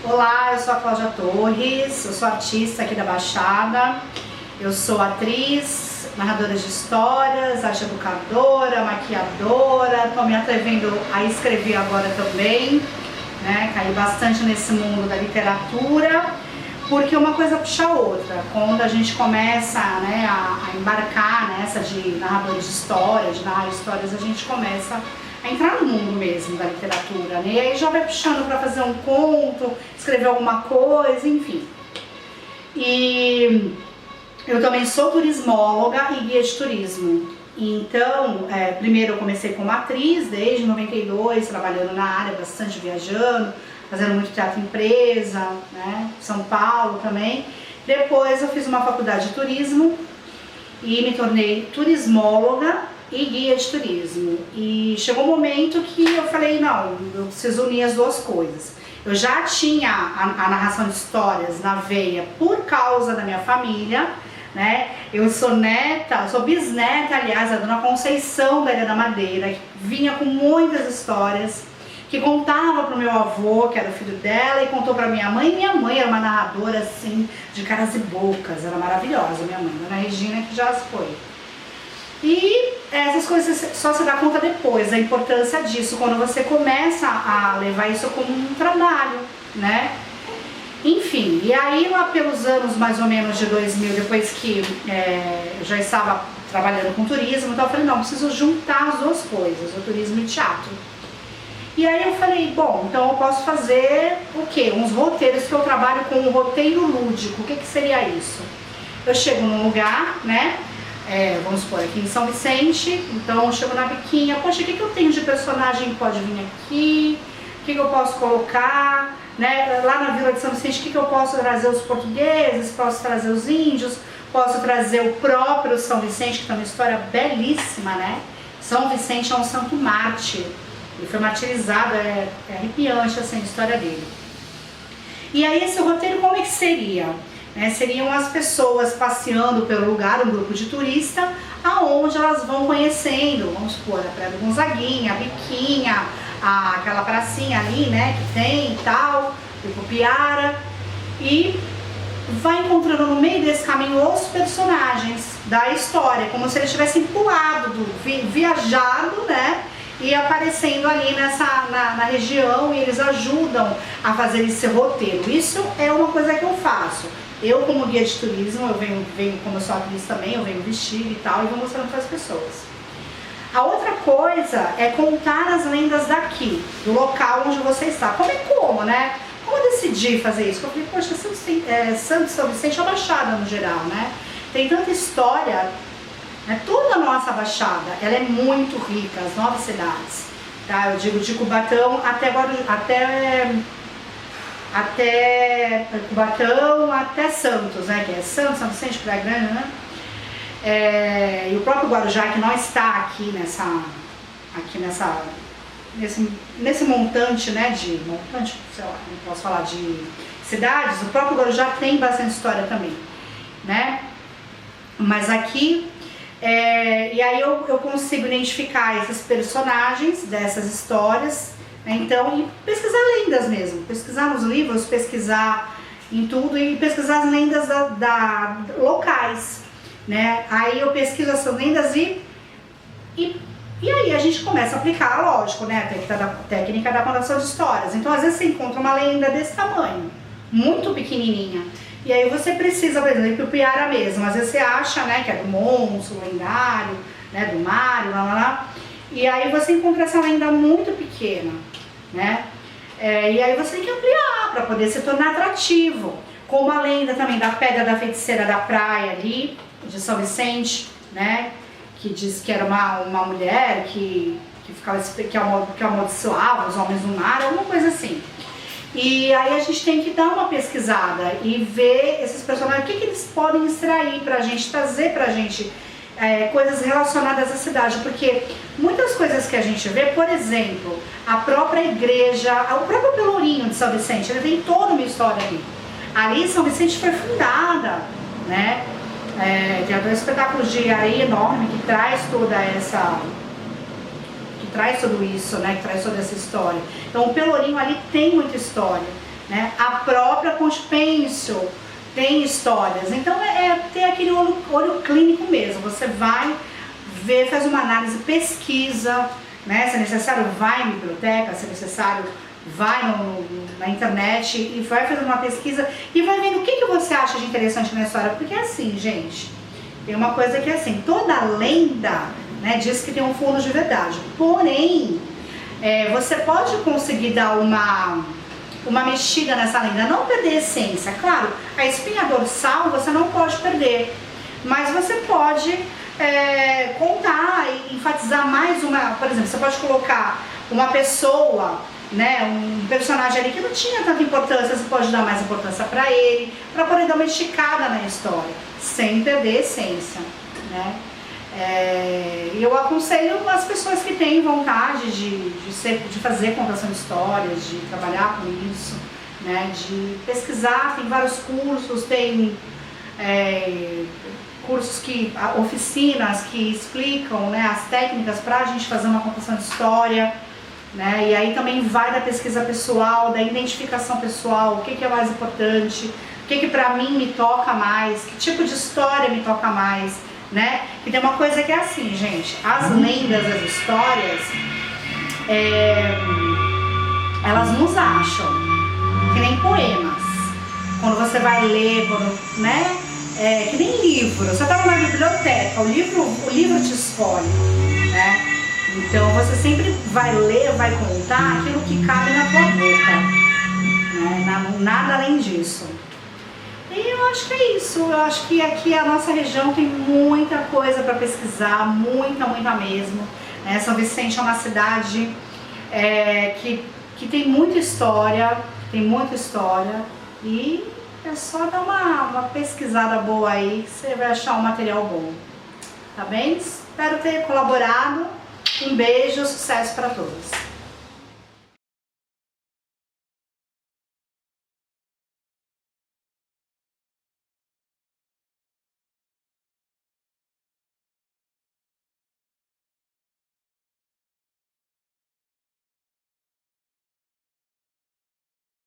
Olá, eu sou a Cláudia Torres, eu sou artista aqui da Baixada, eu sou atriz, narradora de histórias, arte educadora, maquiadora, estou me atrevendo a escrever agora também, né? Caí bastante nesse mundo da literatura, porque uma coisa puxa a outra. Quando a gente começa, né, a embarcar nessa de narradores de histórias, de narrar histórias, a gente começa a entrar no mundo mesmo da literatura, né? E aí já vai puxando para fazer um conto, escrever alguma coisa, enfim. E eu também sou turismóloga e guia de turismo. Então, primeiro eu comecei como atriz, desde 92, trabalhando na área, bastante viajando, fazendo muito teatro empresa, né? São Paulo também. Depois eu fiz uma faculdade de turismo e me tornei turismóloga e guia de turismo. E chegou um momento que eu falei, não, eu preciso unir as duas coisas. Eu já tinha a narração de histórias na veia por causa da minha família, né? Eu sou bisneta, aliás, da Dona Conceição da Ilha da Madeira, que vinha com muitas histórias, que contava para o meu avô, que era o filho dela, e contou para minha mãe. Minha mãe era uma narradora, assim, de caras e bocas, era maravilhosa, minha mãe, Dona Regina, que já foi. E essas coisas só se dá conta depois, a importância disso, quando você começa a levar isso como um trabalho, né? Enfim, e aí lá pelos anos mais ou menos de 2000, depois que eu já estava trabalhando com turismo, então eu falei, não, preciso juntar as duas coisas, o turismo e o teatro. E aí eu falei, bom, então eu posso fazer o quê? Uns roteiros, que eu trabalho com um roteiro lúdico. O que seria isso? Eu chego num lugar, né? Vamos supor, aqui em São Vicente, então eu chego na biquinha, poxa, o que eu tenho de personagem que pode vir aqui, o que eu posso colocar, né? Lá na Vila de São Vicente, o que eu posso trazer os portugueses, posso trazer os índios, posso trazer o próprio São Vicente, que tem uma história belíssima, né? São Vicente é um santo mártir, ele foi martirizado, é arrepiante assim, a história dele. E aí esse roteiro como é que seria? Seriam as pessoas passeando pelo lugar, um grupo de turista, aonde elas vão conhecendo, vamos supor, a Praia do Gonzaguinha, a Biquinha, aquela pracinha ali, né, que tem e tal, o Ipupiara, e vai encontrando no meio desse caminho os personagens da história, como se eles tivessem pulado, viajado, né, e aparecendo ali na região, e eles ajudam a fazer esse roteiro. Isso é uma coisa que eu faço. Eu, como guia de turismo, eu venho como eu sou atriz também, eu venho vestir e tal, e vou mostrando para as pessoas. A outra coisa é contar as lendas daqui, do local onde você está. Como, né? Como eu decidi fazer isso? Porque eu falei, poxa, São Vicente é uma Baixada no geral, né? Tem tanta história, né? Toda a nossa Baixada, ela é muito rica, as 9 cidades, tá? Eu digo de Cubatão até Cubatão, até Santos, né? Que é Santos, São Vicente, Praia Grande, né? E o próprio Guarujá, que não está aqui nesse montante, né? Sei lá, não posso falar de cidades, o próprio Guarujá tem bastante história também, né? Mas aqui, e aí eu consigo identificar esses personagens dessas histórias. Então, e pesquisar lendas mesmo, pesquisar nos livros, pesquisar em tudo e pesquisar as lendas locais, né? Aí eu pesquiso essas lendas e aí a gente começa a aplicar, lógico, né? A técnica da contação de histórias. Então, às vezes você encontra uma lenda desse tamanho, muito pequenininha, e aí você precisa, por exemplo, Ipupiara mesmo. Às vezes você acha, né, que é do monstro, lendário, né, do Mário, e aí você encontra essa lenda muito pequena, né? E aí você tem que ampliar para poder se tornar atrativo. Como a lenda também da Pedra da Feiticeira da Praia ali, de São Vicente, né? Que diz que era uma mulher que amaldiçoava os homens do mar, alguma coisa assim. E aí a gente tem que dar uma pesquisada e ver esses personagens, o que eles podem extrair pra gente, trazer pra gente coisas relacionadas à cidade, porque muitas coisas que a gente vê, por exemplo, a própria igreja, o próprio Pelourinho de São Vicente, ele tem toda uma história ali. Ali São Vicente foi fundada, né? Tem até um espetáculo de areia enorme que traz toda essa... que traz tudo isso, né? Que traz toda essa história. Então o Pelourinho ali tem muita história, né? A própria Ponte Pêncil tem histórias. Então ter aquele olho clínico mesmo. Você vai ver, faz uma análise, pesquisa, né? Se é necessário, vai em biblioteca, se é necessário, vai na internet e vai fazendo uma pesquisa e vai vendo o que você acha de interessante na história. Porque assim, gente, tem uma coisa que é assim, toda lenda, né, diz que tem um fundo de verdade. Porém, você pode conseguir dar uma mexida nessa lenda, não perder a essência. Claro, a espinha dorsal você não pode perder, mas você pode contar e enfatizar mais por exemplo, você pode colocar uma pessoa, né, um personagem ali que não tinha tanta importância, você pode dar mais importância para ele, para poder dar uma esticada na história, sem perder a essência, né? Eu aconselho as pessoas que têm vontade de fazer contação de histórias, de trabalhar com isso, né, de pesquisar. Tem vários cursos, tem cursos oficinas que explicam, né, as técnicas para a gente fazer uma contação de história, né, e aí também vai da pesquisa pessoal, da identificação pessoal, o que é mais importante, o que para mim me toca mais, que tipo de história me toca mais, né? E tem uma coisa que é assim, gente, as lendas, as histórias, elas nos acham, que nem poemas. Quando você vai ler, né? Que nem livro. Você tá numa biblioteca, o livro te escolhe, né? Então você sempre vai ler, vai contar aquilo que cabe na tua boca, né? Nada além disso. E eu acho que é isso. Eu acho que aqui a nossa região tem muita coisa para pesquisar, muita mesmo. São Vicente é uma cidade que tem muita história, e é só dar uma pesquisada boa aí que você vai achar um material bom. Tá bem? Espero ter colaborado. Um beijo, sucesso para todos.